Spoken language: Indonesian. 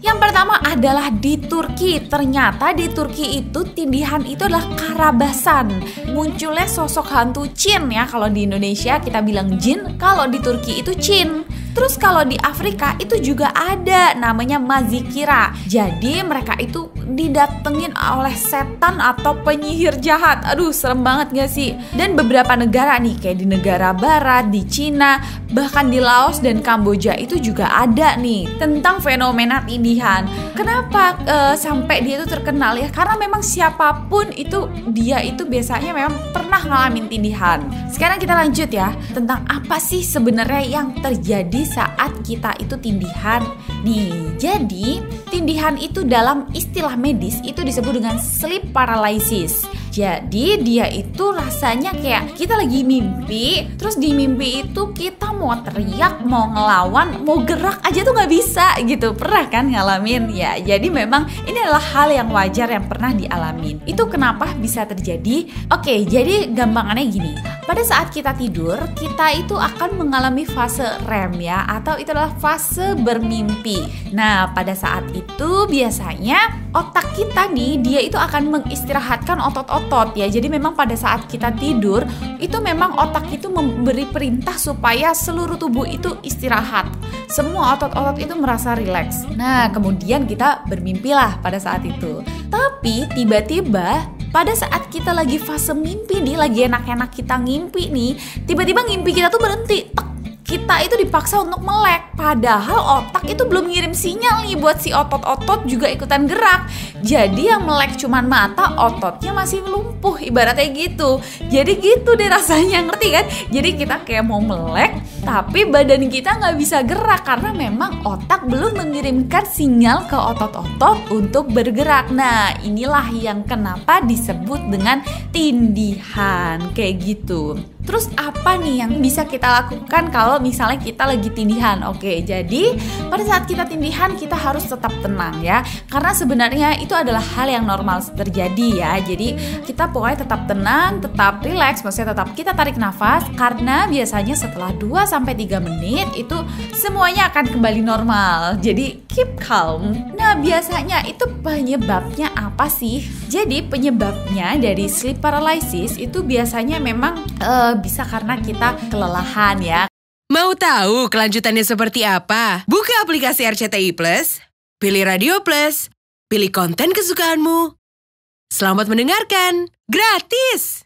Yang pertama adalah di Turki. Ternyata di Turki itu tindihan itu adalah karabasan. Munculnya sosok hantu Jin ya. Kalau di Indonesia kita bilang jin, kalau di Turki itu Jin. Terus kalau di Afrika itu juga ada namanya mazikira. Jadi mereka itu didatengin oleh setan atau penyihir jahat. Aduh, serem banget gak sih? Dan beberapa negara nih, kayak di negara barat, di Cina, bahkan di Laos dan Kamboja itu juga ada nih tentang fenomena tindihan. Kenapa sampai dia itu terkenal ya? Karena memang siapapun itu, dia itu biasanya memang pernah ngalamin tindihan. Sekarang kita lanjut ya, tentang apa sih sebenarnya yang terjadi saat kita itu tindihan. Nih, jadi tindihan itu dalam istilah medis itu disebut dengan sleep paralysis. Jadi dia itu rasanya kayak kita lagi mimpi, terus di mimpi itu kita mau teriak, mau ngelawan, mau gerak aja tuh nggak bisa gitu. Pernah kan ngalamin? Ya, jadi memang ini adalah hal yang wajar yang pernah dialamin. Itu kenapa bisa terjadi? Oke, jadi gampangannya gini. Pada saat kita tidur, kita itu akan mengalami fase REM ya, atau itu adalah fase bermimpi. Nah, pada saat itu biasanya otak kita nih, dia itu akan mengistirahatkan otot-otot ya. Jadi memang pada saat kita tidur, itu memang otak itu memberi perintah supaya seluruh tubuh itu istirahat. Semua otot-otot itu merasa rileks. Nah, kemudian kita bermimpilah pada saat itu. Tapi tiba-tiba pada saat kita lagi fase mimpi nih, lagi enak-enak kita ngimpi nih, tiba-tiba ngimpi kita tuh berhenti. Kita itu dipaksa untuk melek, padahal otak itu belum ngirim sinyal nih buat si otot-otot juga ikutan gerak. Jadi yang melek cuman mata, ototnya masih lumpuh, ibaratnya gitu. Jadi gitu deh rasanya, ngerti kan? Jadi kita kayak mau melek, tapi badan kita nggak bisa gerak karena memang otak belum mengirimkan sinyal ke otot-otot untuk bergerak. Nah, inilah yang kenapa disebut dengan tindihan, kayak gitu. Terus apa nih yang bisa kita lakukan kalau misalnya kita lagi tindihan? Oke, jadi pada saat kita tindihan kita harus tetap tenang ya. Karena sebenarnya itu adalah hal yang normal terjadi ya. Jadi kita pokoknya tetap tenang, tetap relax, maksudnya tetap kita tarik nafas. Karena biasanya setelah 2-3 menit itu semuanya akan kembali normal. Jadi keep calm. Nah, biasanya itu penyebabnya apa sih? Jadi penyebabnya dari sleep paralysis itu biasanya memang bisa karena kita kelelahan ya. Mau tahu kelanjutannya seperti apa? Buka aplikasi RCTI Plus, pilih Radio Plus, pilih konten kesukaanmu. Selamat mendengarkan, gratis!